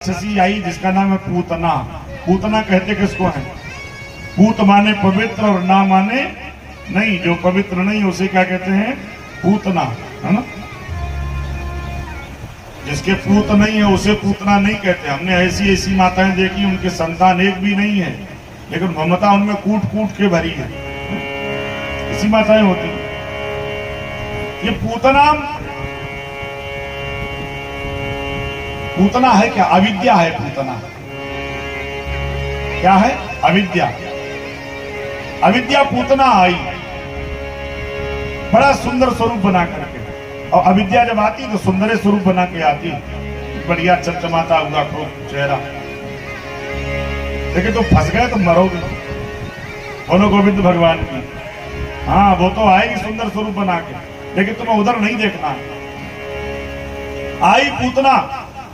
राक्षसी आई जिसका नाम है पूतना। पूतना कहते किसको है? पूत माने पवित्र और ना माने नहीं, जो पवित्र नहीं उसे क्या कहते हैं? पूतना, है ना। जिसके पूत नहीं है उसे पूतना नहीं कहते। हमने ऐसी ऐसी माताएं देखी उनके संतान एक भी नहीं है, लेकिन ममता उनमें कूट कूट के भरी है। ऐसी माताएं होती हैं। ये पूतना, पूतना है क्या? अविद्या है पूतना। क्या है? अविद्या। अविद्या पूतना आई बड़ा सुंदर स्वरूप बना करके, और अविद्या जब आती तो सुंदर स्वरूप बना के आती, बढ़िया चमचमाता हुआ खूब चेहरा। लेकिन तो फंस गए तो मरोगे। बोलो गोविंद भगवान की। हाँ, वो तो आएगी सुंदर स्वरूप बना के, लेकिन तुम्हें उधर नहीं देखना। आई पूतना,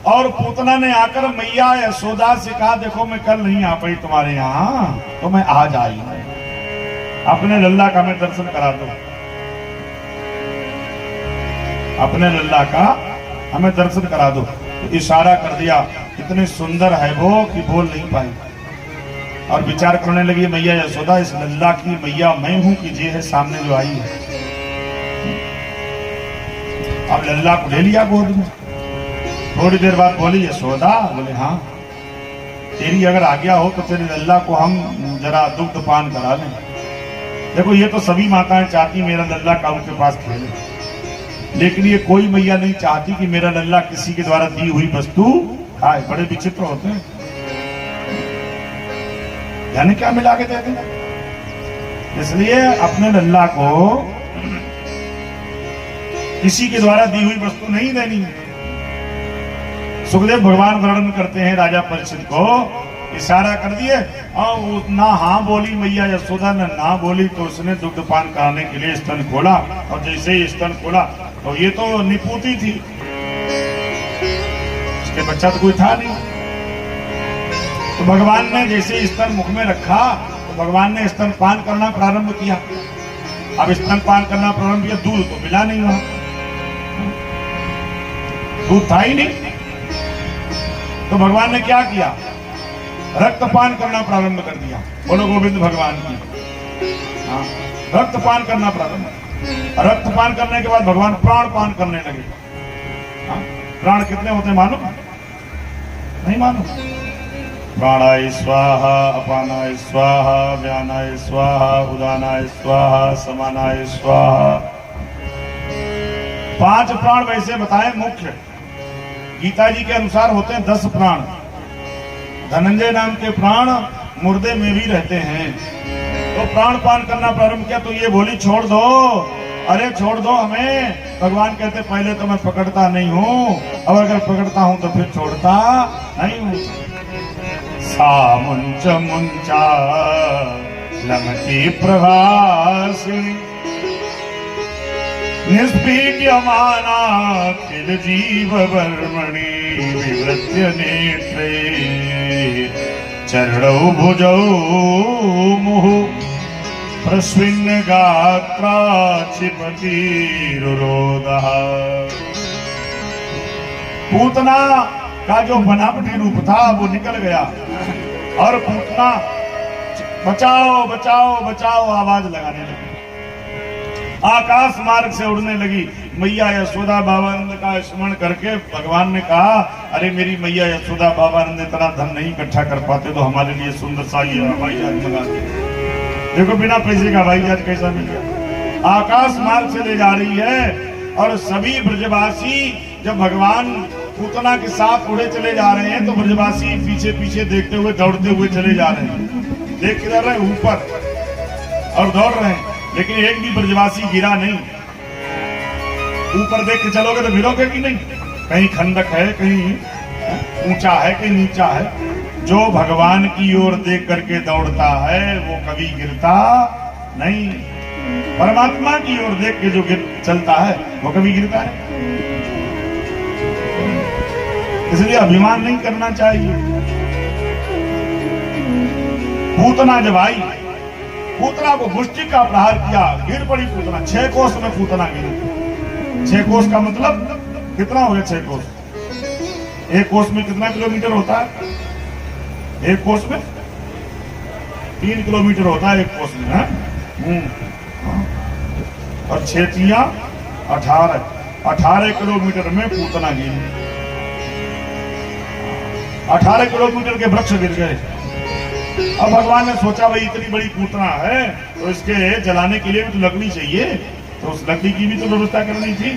और पूतना ने आकर मैया यशोदा से कहा, देखो मैं कल नहीं आ पाई तुम्हारे यहाँ, तो मैं आज आई। अपने लल्ला का मैं दर्शन करा दो, अपने लल्ला का हमें दर्शन करा दो। तो इशारा कर दिया। इतने सुंदर है वो कि बोल नहीं पाई, और विचार करने लगी मैया यशोदा, इस लल्ला की मैया मैं हूं कि ये है सामने जो आई है। अब लल्ला को ले लिया गोद में। थोड़ी देर बाद बोली यशोदा, बोले हाँ, तेरी अगर आज्ञा हो तो तेरे लल्ला को हम जरा दुग्ध पान करा लें। देखो ये तो सभी माताएं चाहती मेरा लल्ला का उनके पास खेले, लेकिन ये कोई मैया नहीं चाहती कि मेरा लल्ला किसी के द्वारा दी हुई वस्तु खाए। बड़े विचित्र होते हैं, यानी क्या मिला के देते हैं। इसलिए अपने लल्ला को किसी के द्वारा दी हुई वस्तु नहीं देनी है। सुखदेव भगवान वर्णन करते हैं राजा परीक्षित को, इशारा कर दिए और ना हाँ बोली मैया यशोदा ने, ना बोली तो उसने दुग्ध पान कराने के लिए स्तन खोला, और जैसे ही स्तन खोला तो ये तो निपुती थी, उसके बच्चा तो कोई था नहीं। तो भगवान ने जैसे स्तन मुख में रखा तो भगवान ने स्तन पान करना प्रारंभ किया। अब स्तन पान करना प्रारंभ किया, दूध तो मिला नहीं वहां, दूध था ही नहीं। तो भगवान ने क्या किया? रक्तपान करना प्रारंभ कर दिया। बोलो गोविंद भगवान की। हाँ, रक्तपान करना प्रारंभ। रक्तपान करने के बाद भगवान प्राण पान करने लगे। हाँ, प्राण कितने होते हैं मालूम? नहीं मालूम? प्राणाय स्वाहा, अपानाय स्वाहा, व्यानाय स्वाहा, उदानाय स्वाहा, समानाय स्वाहा। 5 प्राण वैसे बताए मुख्य। गीता जी के अनुसार होते हैं 10 प्राण। धनंजय नाम के प्राण मुर्दे में भी रहते हैं। तो प्राण पान करना प्रारंभ किया तो ये बोली छोड़ दो, अरे छोड़ दो हमें। भगवान कहते पहले तो मैं पकड़ता नहीं हूँ, अब अगर पकड़ता हूँ तो फिर छोड़ता नहीं हूँ। सा मुंच मुंचा लमकी प्रभासिनी, निष्पीड्यमाना किल जीव वर्मणि, विवृत्य नेत्रे चरणौ भुजौ मुहुः, प्रस्विन्न गात्रा क्षिपति रुरोदः। पूतना का जो बनावटी रूप था वो निकल गया, और पूतना बचाओ बचाओ बचाओ आवाज लगाने लगी। आकाश मार्ग से उड़ने लगी। मैया यशोदा बाबानंद का स्मरण करके भगवान ने कहा, अरे मेरी मैया यशोदा बाबानंद इतना धन नहीं इकट्ठा कर पाते तो हमारे लिए सुंदर सा ये हवाई जहाज मंगा दे। देखो बिना पैसे का हवाई जहाज कैसा मिल गया। आकाश मार्ग से ले जा रही है, और सभी ब्रजवासी जब भगवान पूतना के साथ उड़े चले जा रहे हैं तो ब्रजवासी पीछे पीछे देखते हुए दौड़ते हुए चले जा रहे हैं। देख के जा रहे हैं ऊपर और दौड़ रहे हैं, लेकिन एक भी ब्रजवासी गिरा नहीं। ऊपर देख के चलोगे तो गिरोगे कि नहीं? कहीं खंडक है, कहीं ऊंचा है, कहीं नीचा है। जो भगवान की ओर देख करके दौड़ता है वो कभी गिरता नहीं। परमात्मा की ओर देख के जो चलता है वो कभी गिरता है। इसलिए अभिमान नहीं करना चाहिए। पूतना जब आई, पूतना को मुष्टि का प्रहार किया, गिर पड़ी पूतना। 6 कोस में पूतना गिरी। 6 कोस का मतलब कितना हो गया? 6 कोस एक कोस में कितना किलोमीटर होता है? एक कोस में 3 किलोमीटर होता है एक कोस में, है? और 6 तियां 18 किलोमीटर में पूतना गिरी। 18 किलोमीटर के वृक्ष गिर गए। अब भगवान ने सोचा भाई इतनी बड़ी पूतना है तो इसके जलाने के लिए भी तो लकड़ी चाहिए, तो उस लकड़ी की भी तो व्यवस्था करनी थी।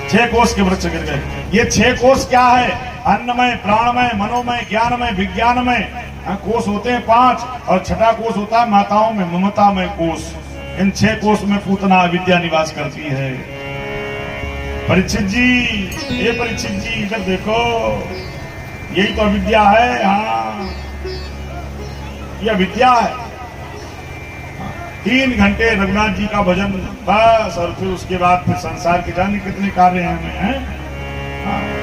6 कोस के वृक्ष गिर गए। ये 6 कोस क्या है? अन्नमय, प्राणमय, मनोमय, ज्ञानमय, विज्ञानमय कोस होते हैं 5, और छठा कोस होता है माताओं में ममतामय कोस। इन 6 कोस में पूतना अविद्या निवास करती है। परीक्षित जी, ये परीक्षित जी इधर देखो, यही तो अविद्या है। हाँ, ये अविद्या है। 3 घंटे रघुनाथ जी का भजन बस, और फिर उसके बाद फिर संसार के जाने कितने कार्य हैं हमें, हैं?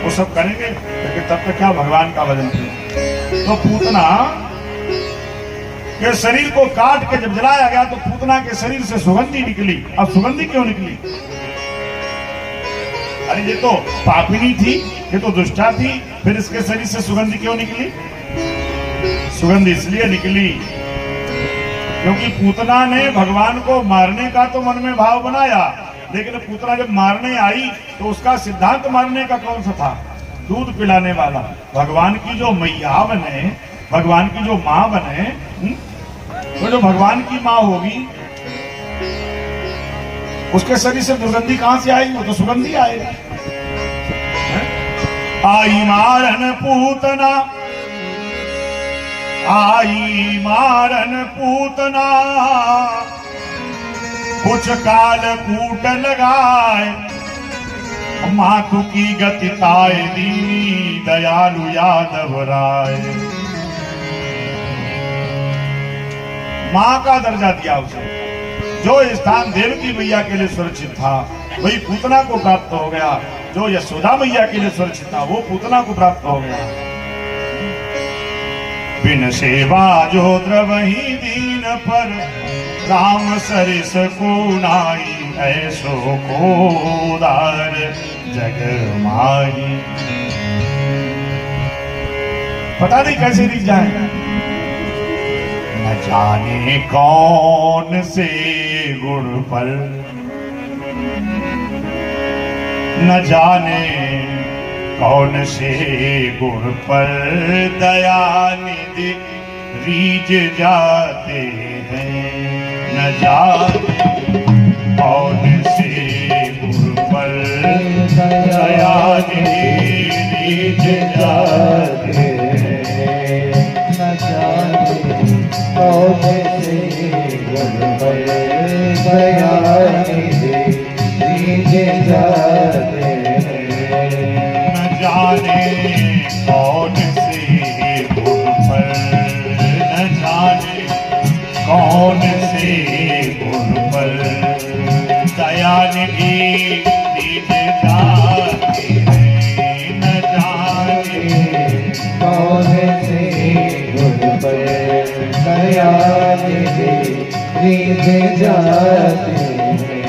वो सब करेंगे, लेकिन तब तक क्या भगवान का भजन करें। तो पूतना के शरीर को काट के जब जलाया गया तो पूतना के शरीर से सुगंधी निकली। अब सुगंधी क्यों निकली? अरे ये तो पापिनी थी, ये तो दुष्टा थी, फिर इसके शरीर से सुगंधी क्यों निकली? सुगंध इसलिए निकली क्योंकि पूतना ने भगवान को मारने का तो मन में भाव बनाया, लेकिन पूतना जब मारने आई तो उसका सिद्धांत मारने का कौन सा था? दूध पिलाने वाला। भगवान की जो मैया बने, भगवान की जो माँ बने, तो जो भगवान की माँ होगी उसके शरीर से दुर्गंधी कहां से आएगी? वो तो सुगंधी आएगी। आई मारन पूतना, आई मारन पूतना, कुछ काल कूट लगाए, मातु की गति ताय दीनी, दयालु यादव राय। मां का दर्जा दिया उसे। जो स्थान देवकी मैया के लिए सुरक्षित था वही पूतना को प्राप्त हो गया। जो यशोदा मैया के लिए सुरक्षित था वो पूतना को प्राप्त हो गया। बिन सेवा जो द्रवही दीन पर, राम सरिस को नाई, ऐसो को दार जग माही। पता नहीं कैसे रिझ जाए। न जाने कौन से गुण पर, न जाने कौन से गुण पर, दयानिधि रीझ जाते हैं। न जाने कौन से गुण पर, दयानिधि रीझ जाते हैं। न जाने कौन से गुण पर, दयानिधि रीझ जाते हैं। न जाने कौन से गुण पर, न जाने कौन से गुण पर, दयानिधि रीझ जाते हैं। न जाने कौन से गुण पर, दयानिधि रीझ जाते हैं।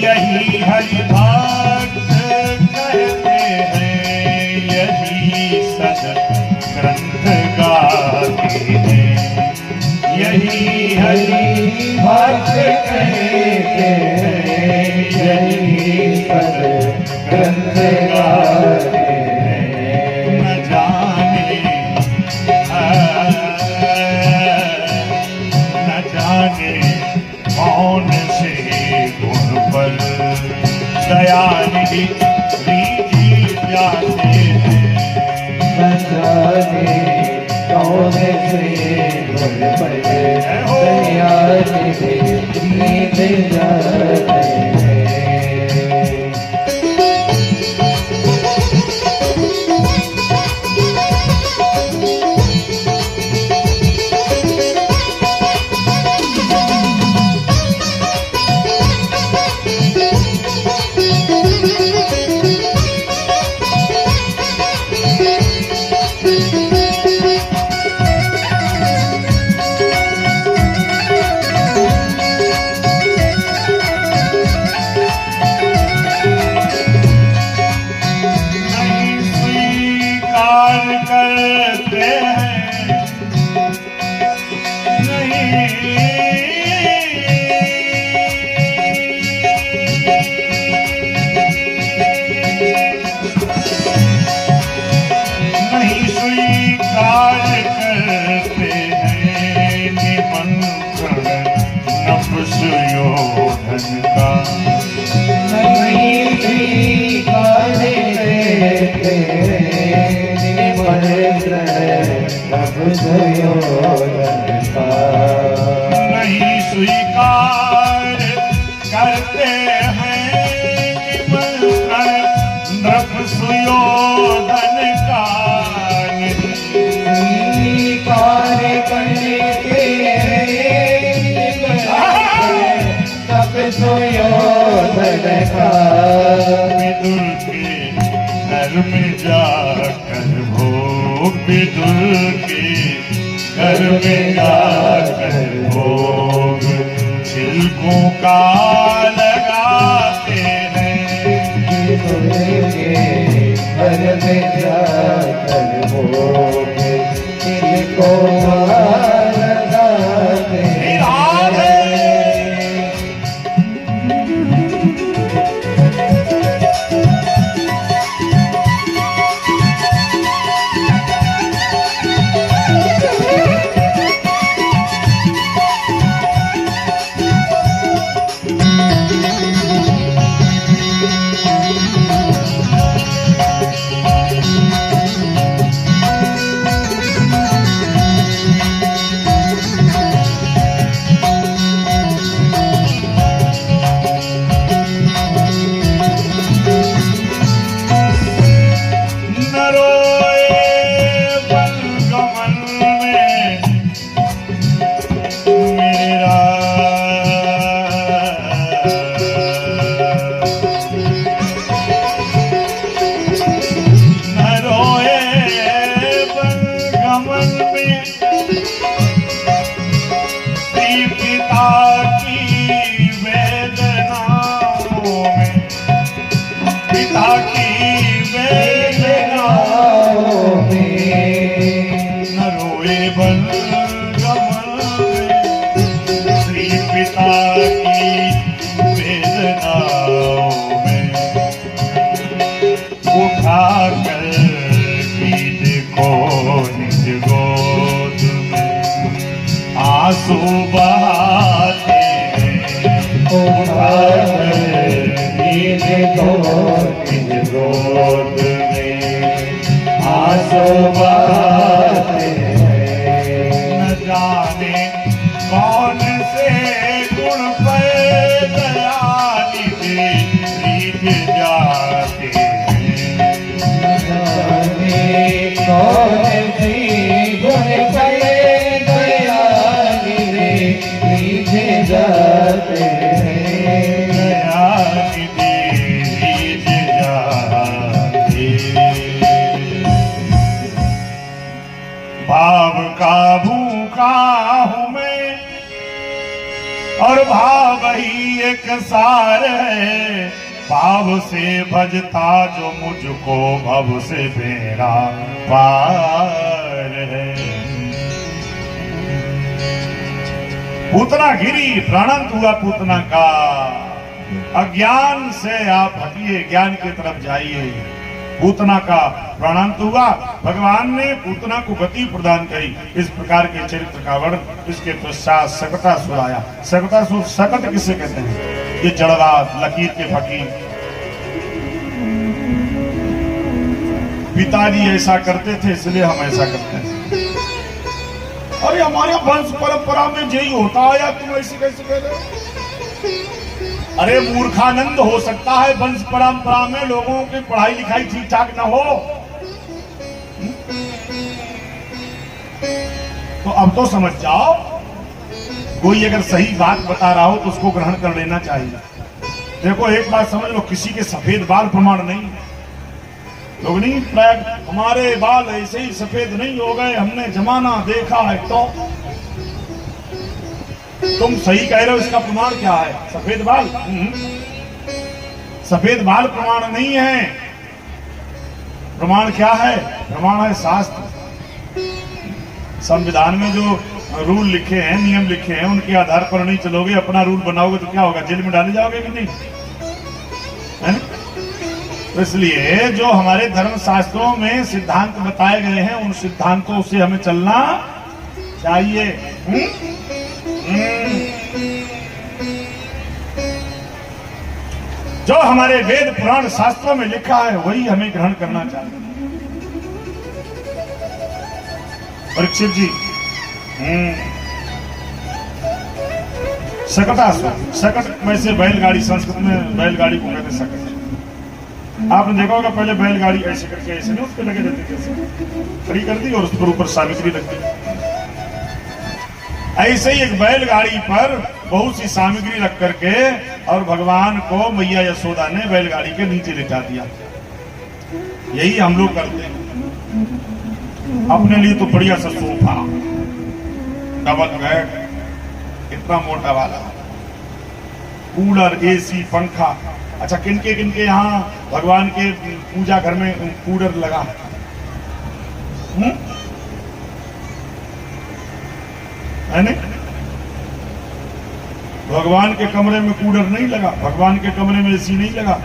यही हरि भक्त कहते हैं, यही सद ग्रंथ गाते हैं। यही हरि भक्त कहते हैं, यही सद ग्रंथ गाते हैं। न जाने न जाने कौन से गुण पर, दयानिधि रीझ जाते हैं। न जाने कौन से गुण पर, दयानिधि रीझ जाते हैं। स्वीकार करते हैं नहीं स्वीकार करते हैं निमंत्रण नपुंसकों का नहीं स्वीकार करते निमंत्रण नपुंसकों का नहीं स्वीकार करते हैं निमंत्रण नपुंसकों का स्वीकार करते सब सुयोधन का विदुर के घर में जाकर भोग विदुर के घर में जाकर भोग छिलकों का लगाते हैं के घर में जाकर भोग इनको लगाते राधे आंसू बहाते निज गोद में आंसू बहाते न जाने कौन से गुण पर दयानिधि रीझ जाते कौन सी गुण पर दयानिधि जाते भाव का भूखा हूँ मैं और भाव ही एक सार है भाव से भजता जो मुझको भव से बेड़ा पार है पूतना गिरी प्राणांत हुआ पूतना का अज्ञान से आप हटिए ज्ञान की तरफ जाइए पूतना का प्राणांत हुआ भगवान ने पूतना को गति प्रदान करी इस प्रकार के चरित्र का वर्णन इसके पश्चात सकटासुर आया सकटासुर सकट किसे कहते हैं ये जड़वाद लकीर के फकीर पिताजी ऐसा करते थे इसलिए हम ऐसा करते हैं अरे हमारे वंश परंपरा में यही होता है या तुम ऐसे कैसे कह रहे हो अरे मूर्खानंद हो सकता है वंश परंपरा में लोगों की पढ़ाई लिखाई ठीक ठाक ना हो तो अब तो समझ जाओ कोई अगर सही बात बता रहा हो तो उसको ग्रहण कर लेना चाहिए देखो एक बात समझ लो किसी के सफेद बाल प्रमाण नहीं लोग नहीं हमारे बाल ऐसे ही सफेद नहीं हो गए हमने जमाना देखा है तो तुम सही कह रहे हो इसका प्रमाण क्या है सफेद बाल सफेद बाल प्रमाण नहीं है प्रमाण क्या है? प्रमाण है शास्त्र। संविधान में जो रूल लिखे हैं, नियम लिखे हैं, उनके आधार पर नहीं चलोगे, अपना रूल बनाओगे तो क्या होगा? जेल में डाले जाओगे कि नहीं, है ना? तो इसलिए जो हमारे धर्म शास्त्रों में सिद्धांत बताए गए हैं, उन सिद्धांतों से हमें चलना चाहिए। जो हमारे वेद पुराण शास्त्रों में लिखा है वही हमें ग्रहण करना चाहिए। परीक्षित जी, शकटासुर, शकट वैसे बैलगाड़ी, संस्कृत में बैलगाड़ी को कहते शकट। आपने देखा होगा पहले बैलगाड़ी ऐसे करके ऐसे नहीं, उस पर लगे रहते थे, खड़ी कर दी और उस पर ऊपर सामग्री रख दी। ऐसे ही एक बैलगाड़ी पर बहुत सी सामग्री रख करके और भगवान को मैया यशोदा ने बैलगाड़ी के नीचे लिटा दिया। यही हम लोग करते हैं। अपने लिए तो बढ़िया सा सोफा, डबल बेड, इतना मोटा वाला, कूलर, एसी, पंखा। अच्छा, किनके किनके यहाँ भगवान के पूजा घर में कूलर लगा? है नहीं? भगवान के कमरे में कूलर नहीं लगा, भगवान के कमरे में एसी नहीं लगा।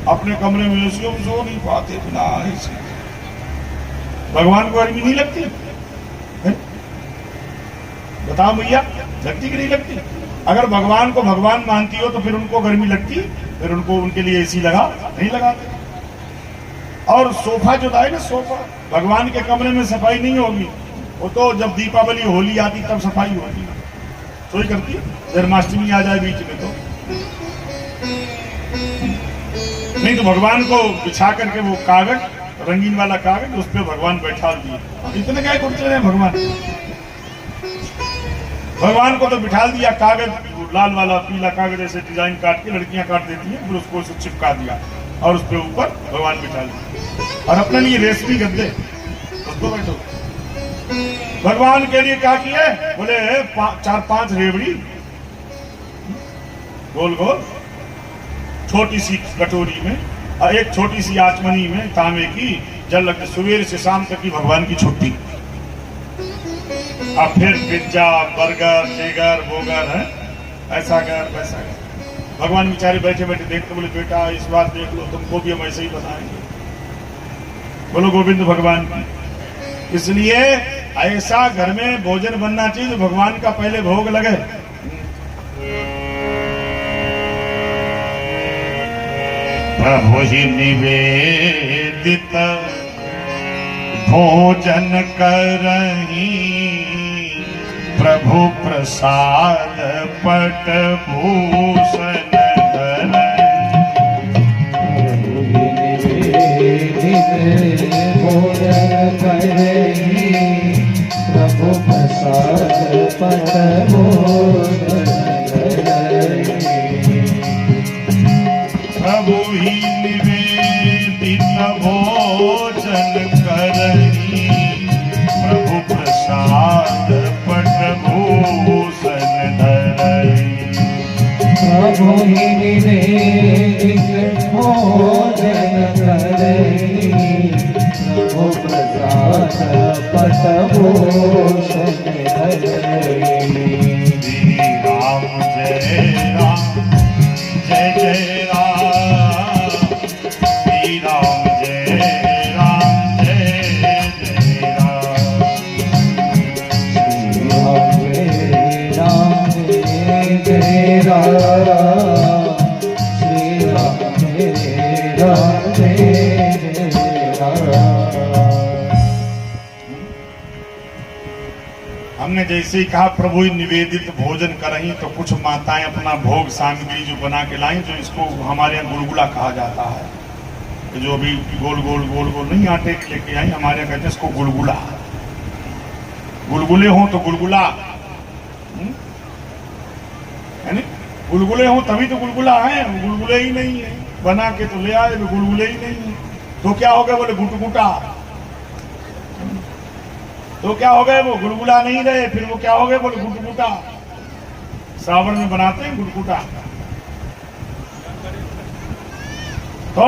अपने कमरे में एसी हम सो नहीं पाते बिना एसी। भगवान को गर्मी नहीं लगती? बताओ भैया, लगती कि नहीं लगती? अगर भगवान को भगवान मानती हो तो फिर उनको गर्मी लगती? फिर उनको, उनके लिए एसी लगा नहीं लगाते। और सोफा जो है ना, सोफा, भगवान के कमरे में सफाई नहीं होगी, वो तो जब दीपावली होली आती तब सफाई होगी, तो ही करती। जन्माष्टमी आ जाए बीच में तो नहीं, तो भगवान को बिछा करके वो कागज, रंगीन वाला कागज, उस पर भगवान बैठा दिए। इतने क्या करते हैं भगवान को तो बिठा दिया, कागज लाल वाला, पीला कागज ऐसे डिजाइन काट के लड़कियां काट देती हैं, फिर उसको उसे चिपका दिया और उस पे ऊपर भगवान बिठा दिया। और अपने लिए रेशमी गद्दे, उसको बैठो। भगवान के लिए क्या किए? बोले 4-5 रेवड़ी गोल गोल, छोटी सी कटोरी में, और एक छोटी सी आचमनी में तांबे की जल लगते, सवेरे से शाम तक की भगवान की छुट्टी। अब फिर पिज्जा, बर्गर, टेगर, बोगर है, ऐसा कर वैसा कर। भगवान बेचारे बैठे बैठे देखते, बोले बेटा इस बार देख लो, तुमको भी हम ऐसे ही बनाएंगे। बोलो गोविंद भगवान की। इसलिए ऐसा घर में भोजन बनना चाहिए जो भगवान का पहले भोग लगे। प्रभु ही निवेदित भोजन करही, प्रभु प्रसाद पट भूषण भोजन करही, प्रभु प्रसाद पट भूषण करही। प्रभु ही निवेदित भोजन करही, प्रभु प्रसाद पट भूषण धरही। प्रभु ही निवेदित भोजन करही, प्रभु प्रसाद पट भूषण धरही। श्री राम जय राम, जय जय राम, श्री राम जय राम, जय जय राम। श्री राम जय राम, श्री राम जय राम, जय राम। हमने जैसे ही कहा प्रभु ही निवेदित भोजन करही, तो कुछ माताएं अपना भोग सामग्री जो बना के लाई, जो इसको हमारे यहाँ गुलगुला कहा जाता है, जो अभी गोल गोल गोल गोल नहीं आटे के लेके आई, हमारे यहाँ कहते हैं इसको गुलगुला। गुलगुले हो तो गुलगुला है नहीं, गुलगुले हो तभी तो गुलगुला है, गुलगुले ही नहीं है, बना के तो ले आए, गुलगुले ही नहीं है, तो क्या हो गया? बोले गुटगुटा। तो क्या हो गए? वो गुलगुला नहीं रहे, फिर वो क्या हो गए? बोले गुटगुटा। सावन में बनाते हैं गुटगुटा। तो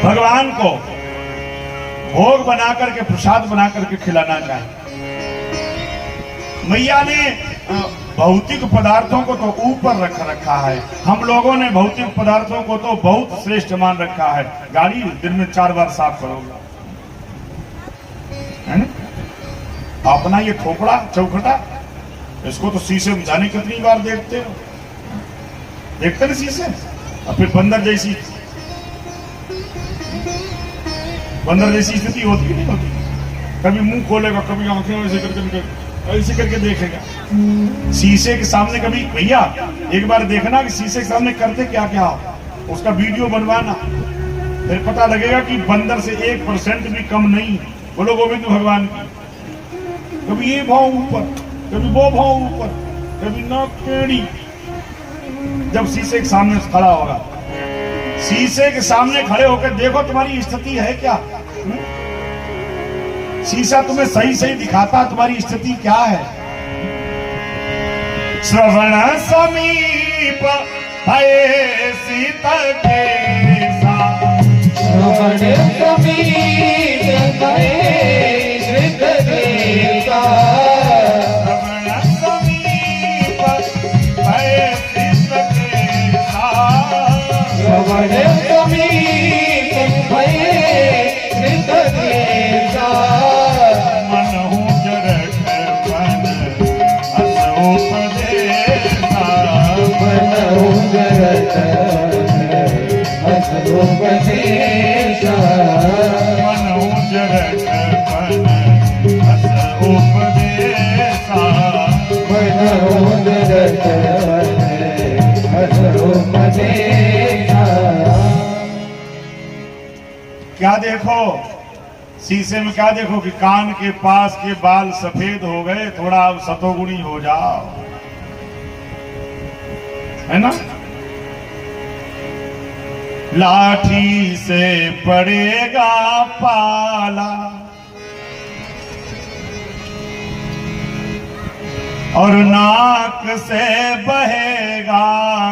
भगवान को भोग बना करके, प्रसाद बना करके खिलाना चाहिए। मैया ने भौतिक पदार्थों को तो ऊपर रख रखा है, हम लोगों ने भौतिक पदार्थों को तो बहुत श्रेष्ठ मान रखा है। गाड़ी दिन में 4 बार साफ करोगे, है ना? अपना ये खोपड़ा चौखटा, इसको तो शीशे में जाने कितनी बार देखते हो, देखते ना शीशे। और फिर बंदर जैसी स्थिति होती नहीं होती, कभी मुंह खोलेगा, कभी आंखें ऐसे करके देखेगा। शीशे के सामने कभी, भैया एक बार देखना कि शीशे के सामने करते क्या क्या हो, उसका वीडियो बनवाना, फिर पता लगेगा कि बंदर से 1% भी कम नहीं। बोलो गोविंद भगवान की। कभी ये भाव ऊपर, कभी वो भाव ऊपर, कभी नाक टेढ़ी। जब शीशे के सामने खड़ा होगा, शीशे के सामने खड़े होकर देखो तुम्हारी स्थिति है क्या। शीशा तुम्हें सही सही दिखाता तुम्हारी स्थिति क्या है। श्रवण समीप भये सीता के साथ, श्रवण समीप भये सीता के साथ, श्रवण समीप भये सीता के साथ, श्रवण समीप भये सीता के साथ, मनहु जरत मन असोपदेशा, मनहु जरत असोपदेशा, मनहु जरत मन असोपदेशा, मनहु जरत असोपदेशा। क्या देखो शीशे में, क्या देखो कि कान के पास के बाल सफेद हो गए, थोड़ा अब सतोगुणी हो जाओ, है ना? लाठी से पड़ेगा पाला और नाक से बहेगा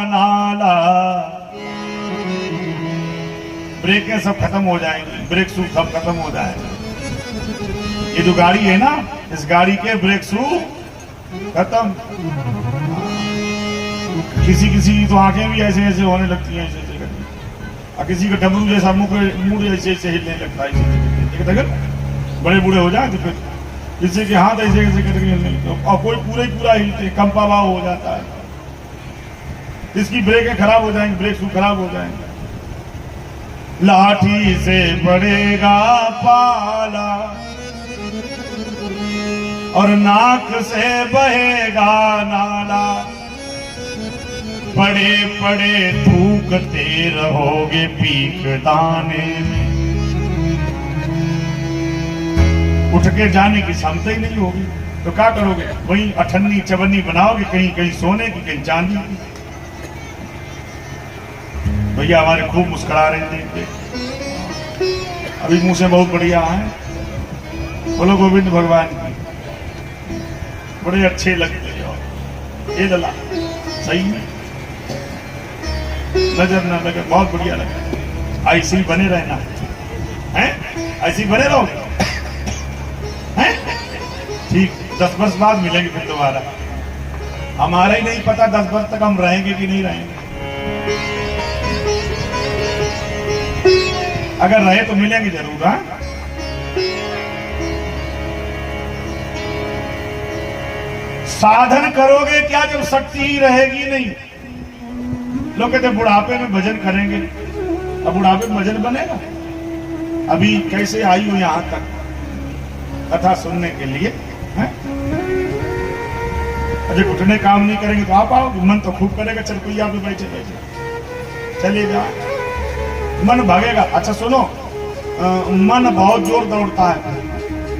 नाला। ब्रेकें सब खत्म हो जाएंगी, ब्रेक शू सब खत्म हो जाएगा। ये जो गाड़ी है ना, इस गाड़ी के ब्रेक शू खत्म। किसी किसी की तो आंखें भी ऐसे ऐसे होने लगती हैं, ऐसे ऐसे करके, और किसी का डमरू जैसा मुंह ऐसे ऐसे हिलने लगता है। अगर बड़े बूढ़े हो जाए तो फिर किसी के हाथ ऐसे ऐसे करके हिलने, और कोई पूरा ही पूरा हिलते, कंपा भाव हो जाता है। इसकी ब्रेकें खराब हो जाएंगी, ब्रेक शू खराब हो जाएंगे। लाठी से पड़ेगा पाला और नाक से बहेगा नाला, पड़े पड़े थूकते रहोगे पीक दाने में। उठ के जाने की क्षमता ही नहीं होगी तो क्या करोगे? वहीं अठन्नी चवन्नी बनाओगे, कहीं कहीं सोने की, कहीं चांदी की। भैया हमारे खूब मुस्कुरा रहे थे, अभी मुंह से बहुत बढ़िया है। बोलो गोविंद भगवान की। बड़े अच्छे लगते हो, ये दला सही है, नजर ना लगे, बहुत बढ़िया लगे। ऐसे ही बने रहना है, ऐसे ही बने रहोगे, हैं? ठीक, 10 वर्ष बाद मिलेंगे फिर दोबारा। हमारा ही नहीं पता 10 वर्ष तक हम रहेंगे कि नहीं रहेंगे। अगर रहे तो मिलेंगे जरूर। हाँ, साधन करोगे क्या जब शक्ति ही रहेगी नहीं? लोग कहते बुढ़ापे में भजन करेंगे, अब बुढ़ापे में भजन बनेगा? अभी कैसे आई हो यहां तक कथा सुनने के लिए, हैं? अजय घुटने काम नहीं करेंगे तो आप आओगे? मन तो खूब करेगा, चरपैया पे बैठे बैठे चले जाओ, मन भागेगा। अच्छा सुनो, मन बहुत जोर दौड़ता है।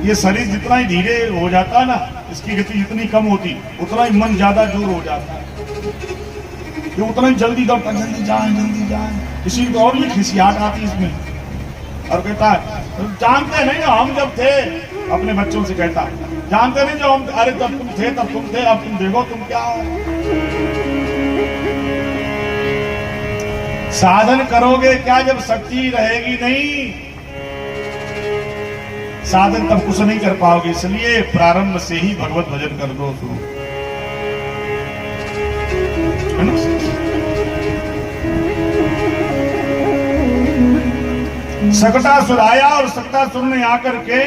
ये शरीर जितना ही धीरे हो जाता है ना, इसकी गति जितनी कम होती, उतना ही मन ज्यादा जोर हो जाता है। ये उतना ही जल्दी दौड़ता, जल्दी जाए। किसी को और भी खिसियाट आती इसमें, और कहता है जानते नहीं ना हम जब थे, अपने बच्चों से कहता जानते नहीं जो हम, अरे जब तुम थे तब तुम थे, अब तुम देखो तुम क्या हो। साधन करोगे क्या जब शक्ति रहेगी नहीं? साधन तब कुछ नहीं कर पाओगे। इसलिए प्रारंभ से ही भगवत भजन कर दो शुरू, है ना? सकटासुर आया और सकटासुर ने आकर के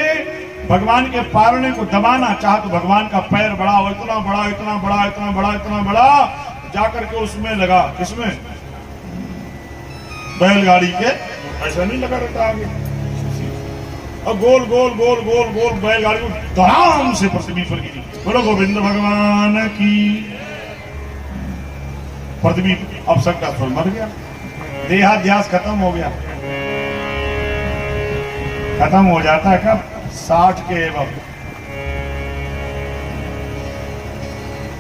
भगवान के पारने को दबाना चाहा तो भगवान का पैर बड़ा हो, इतना बड़ा इतना बड़ा इतना बड़ा इतना बड़ा, जाकर के उसमें लगा। किसमें? बैलगाड़ी के। ऐसा नहीं लगा रहता आगे, और गोल गोल गोल गोल गोल बैलगाड़ी को धड़ाम से पृथ्वी पर गिरी। बोलो गोविंद भगवान की। पृथ्वी अब सकटासुर मर गया, देहाध्यास खत्म हो गया। खत्म हो जाता है कब? 60 के वक्त।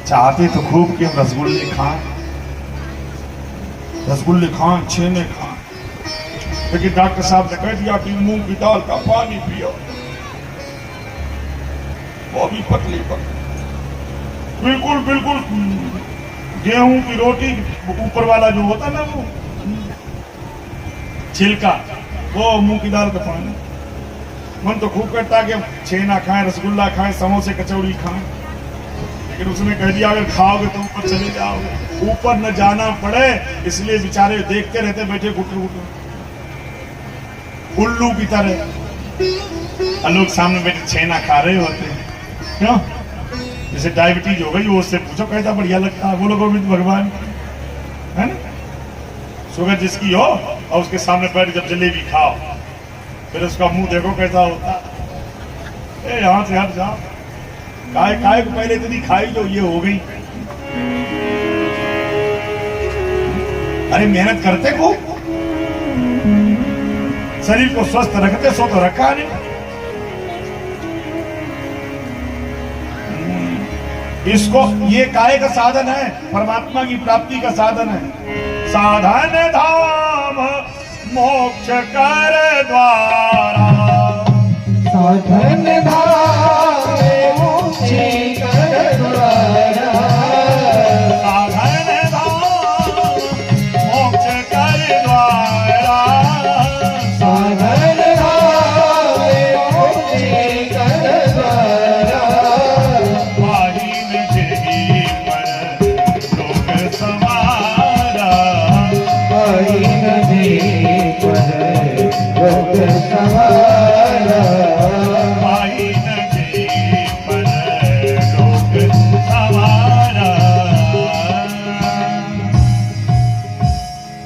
चाहते तो खूब कि हम रसगुल्ले खाएं, रसगुल्ले खाएं, छेने खाएं, लेकिन डॉक्टर साहब ने कह दिया कि मूंग की दाल का पानी पियो, वो भी पतली पतली, बिल्कुल बिल्कुल गेहूं की रोटी, ऊपर वाला जो होता ना वो छिलका, वो मूंग की दाल का पानी। मन तो खूब करता कि हम छेना खाएं, रसगुल्ला खाएं, समोसे कचौड़ी खाएं, लेकिन उसने कह दिया अगर खाओगे तो ऊपर चले जाओगे। ऊपर न जाना पड़े इसलिए बेचारे देखते रहते बैठे गुटर गुटर उल्लू की तरह। लोग सामने बैठे छेना खा रहे होते हैं, क्यों? जैसे डायबिटीज हो गई, वो उससे पूछो कैसा बढ़िया लगता है। बोलो गोविंद भगवान, है ना? शुगर जिसकी हो और उसके सामने बैठ जब जलेबी खाओ, फिर उसका मुंह देखो कैसा होता है। यहां से हट जाओ, काय को पहले इतनी खाई जो ये हो गई। अरे मेहनत करते को, शरीर को स्वस्थ रखते, सो तो रखा नहीं। इसको, ये काय का साधन है, परमात्मा की प्राप्ति का साधन है। साधन धाम मोक्ष कर द्वारा, साधन धाम मोक्ष कर द्वारा, साधन धाम मोक्ष कर द्वारा, साधन धाम मोक्ष कर द्वारा, पाहीन जेहि पर लोक समारा, पाहीन जेहि पर लोक समारा, पाहीन जेहि पर लोक समारा।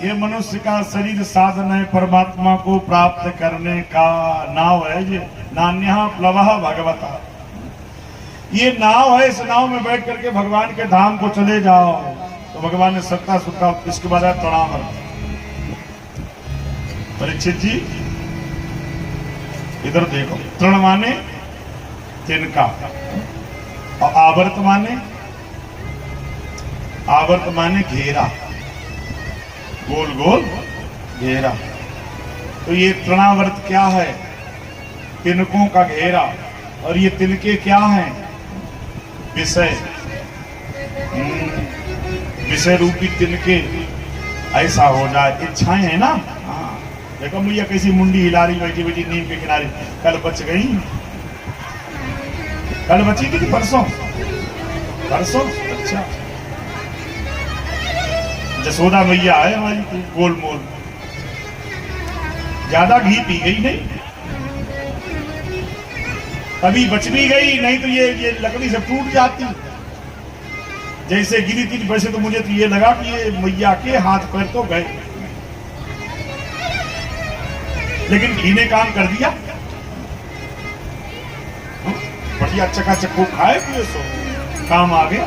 ये मनुष्य का शरीर साधन है परमात्मा को प्राप्त करने का। नाव है ये, नान्यः प्लवः भगवता। ये नाव है, इस नाव में बैठ करके भगवान के धाम को चले जाओ। तो भगवान ने सत्ता सुत्ता, इसके बाद है तृणावर्त। परीक्षित जी इधर देखो, तृण माने तिनका, और आवर्त माने घेरा, गोल गोल घेरा। तो ये तृणावर्त क्या है? तिनकों का घेरा। और ये तिनके क्या हैं? विषय, विषय रूपी तिनके। ऐसा हो जाए, इच्छाएं है ना। हाँ, देखो मैया कैसी मुंडी हिला रही बैठी बैठी नीम के किनारे। कल बच गई, कल बची थी कि परसों? परसों। अच्छा, जसोदा मैया है हमारी, गोल मोल, ज्यादा घी पी गई नहीं, तभी बच भी गई, नहीं तो ये लकड़ी से टूट जाती। जैसे गिरी थी वैसे तो मुझे तो ये लगा कि ये मैया के हाथ पैर तो गए, लेकिन घी ने काम कर दिया। बढ़िया चकाचक को खाए पिए, सो काम आ गया।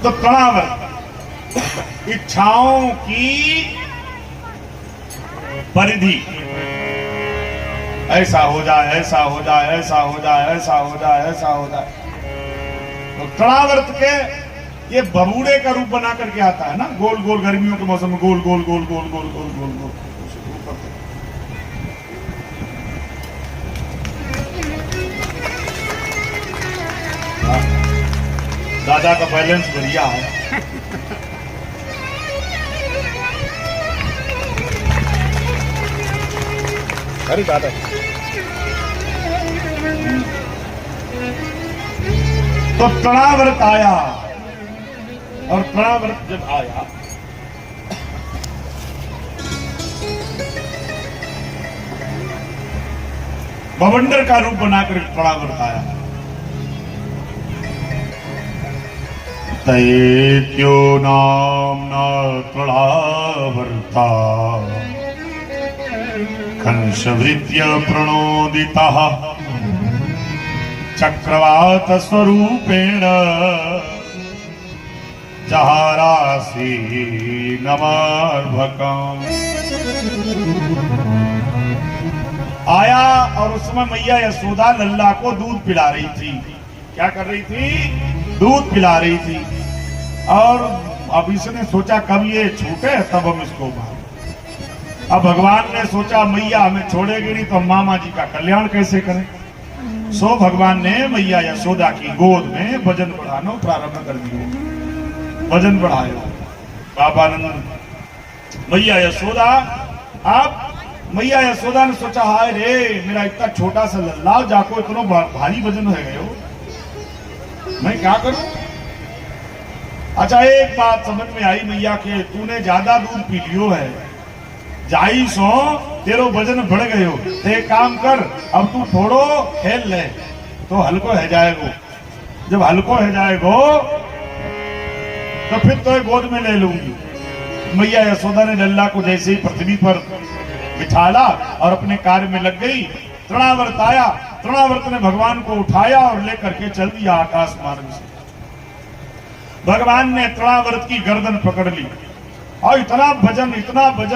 तो तृणावर्त, इच्छाओं की परिधि। ऐसा हो जाए, ऐसा हो जाए, ऐसा हो जाए, ऐसा हो जाए, ऐसा हो जाए। तो तृणावर्त के ये बबूड़े का रूप बना करके आता है ना, गोल गोल, गर्मियों के मौसम में गोल गोल गोल गोल गोल गोल गोल गोल। दादा का बैलेंस बढ़िया है। अरे दादा तो तृणाव्रत आया, और तृणाव्रत जब आया भवंडर का रूप बनाकर तृणाव्रत आया। तैत्यो नाम्ना तृणावर्ता कंसवृत्य प्रणोदितः चक्रवात स्वरूपेण जहारासी नमर्भकम्। आया और उस समय मैया यशोदा लल्ला को दूध पिला रही थी। क्या कर रही थी? दूध पिला रही थी। और अब इसने सोचा कब ये छूटे तब हम इसको मारें। अब भगवान ने सोचा मैया हमें छोड़ेगी नहीं तो मामा जी का कल्याण कैसे करें। सो भगवान ने मैया यशोदा की गोद में भजन बढ़ाना प्रारंभ कर दिया। भजन बढ़ाया बाबानंद मैया यशोदा। आप मैया यशोदा ने सोचा हाय रे मेरा इतना छोटा सा लल्ला जाको इतना भारी वजन है गए हो, मैं क्या करूं। अच्छा एक बात समझ में आई मैया के, तूने ज्यादा दूध पी लियो है, जाई सो तेरो वजन बढ़ गयो, तो एक काम कर अब तू थोड़ो खेल ले तो हल्को है जाएगो। जब हल्को है जाएगो तो फिर तो गोद में ले लूंगी। मैया यशोदा ने लल्ला को जैसे ही पृथ्वी पर बिठाला और अपने कार्य में लग गई। तृणावर्त आया, तृणावर्त ने भगवान को उठाया और लेकर के चल दिया आकाश मार्ग से। भगवान ने तृणावर्त की गर्दन पकड़ ली और इतना भजन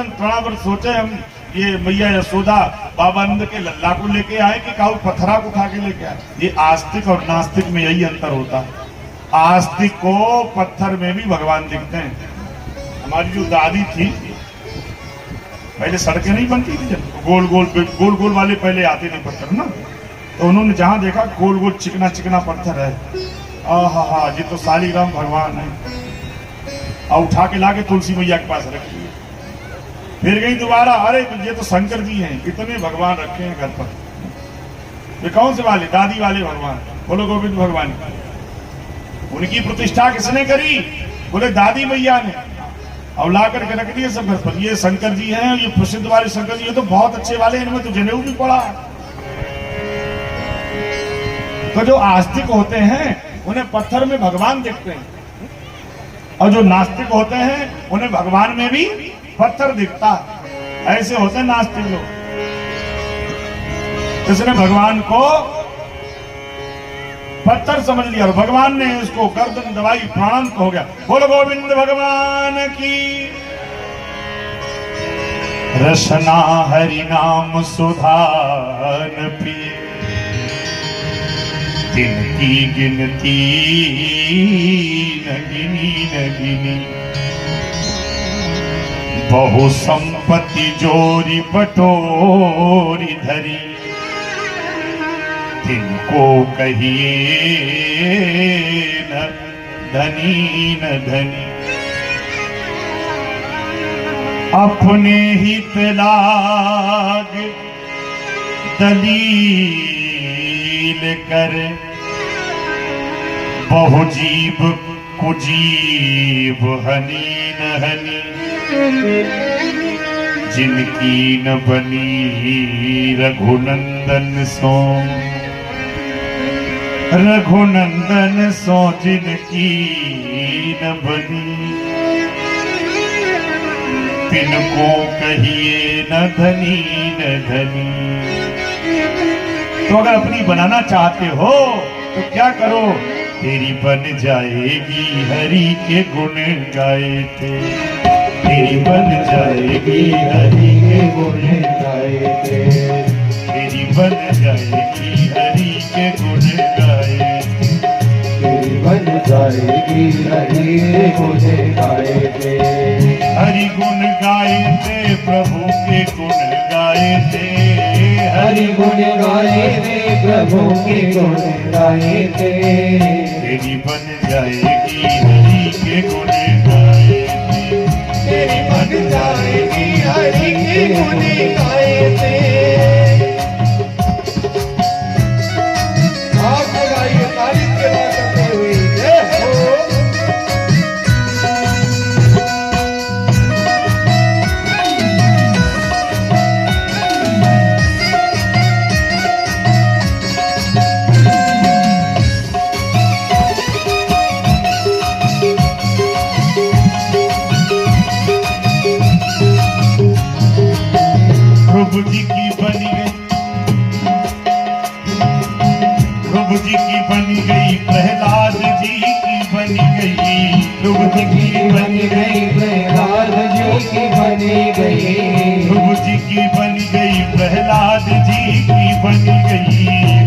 तृणावर्त सोचे हम ये मैया यशोदा बाबानंद के लल्ला को लेके आए कि काऊ पत्थरा को उठा के लेके आए। ये आस्तिक और नास्तिक में यही अंतर होता है। आस्तिक को पत्थर में भी भगवान दिखते हैं। हमारी जो दादी थी पहले सड़कें नहीं बनती थी, जब गोल गोल वाले पहले आते थे पत्थर ना, तो उन्होंने जहां देखा गोल गोल चिकना पत्थर है, आहा ये तो सालीग्राम भगवान है, और उठा के लाके तुलसी मैया के पास रखी। फिर गई दोबारा, अरे ये तो शंकर जी हैं, कितने भगवान रखे हैं घर पर। ये कौन से वाले? दादी वाले भगवान। बोलो गोविंद भगवान। उनकी प्रतिष्ठा किसने करी? बोले दादी मैया ने, और ला करके रख दिए सब घर पर। ये शंकर जी हैं, ये प्रसिद्ध वाले शंकर जी, ये तो बहुत अच्छे वाले, इनमें तो जनेऊ भी पड़ा। तो जो आस्तिक होते हैं उन्हें पत्थर में भगवान दिखते हैं, और जो नास्तिक होते हैं उन्हें भगवान में भी पत्थर दिखता है। ऐसे होते हैं नास्तिक लोग। इसने भगवान को पत्थर समझ लिया और भगवान ने इसको गर्दन दबाई, प्राणांत हो गया। बोलो गोविंद भगवान की। रसना हरि नाम सुधान पिए, तिनकी गिनती न गिनी, बहु संपत्ति जोरी बटोरी धरी, तिनको कहिए न धनी। अपने हित लाग दलील कर, बहु जीव कुजीव हनी न हनी, जिनकी न बनी रघुनंदन सो, रघुनंदन सो जिनकी न बनी, तिनको कहिए न धनी। तो अगर अपनी बनाना चाहते हो तो क्या करो? तेरी बन जाएगी हरि के गुण गाए थे, तेरी बन जाएगी हरि के गुण गाए थे, तेरी बन जाएगी हरि के गुण गाए, तेरी बन जाएगी हरि के गुण गाए थे। हरि गुण गाए थे प्रभु के गुण गाए थे, हरि गुण गाए थे प्रभु के गुण गाए थे। तेरी बन जाएगी हरि के गुण गाए थे। तेरी बन जाएगी हरि के गुण गाए थे। आप लगाइए ताली के बाद करते हुए जय हो। प्रभु जी की बनी गई, प्रभु जी की बनी गई, प्रहलाद जी की बनी गई, प्रभु जी की बनी गई, प्रहलाद जी की बनी गई। प्रभु जी की बनी गई, प्रहलाद जी की बनी गई।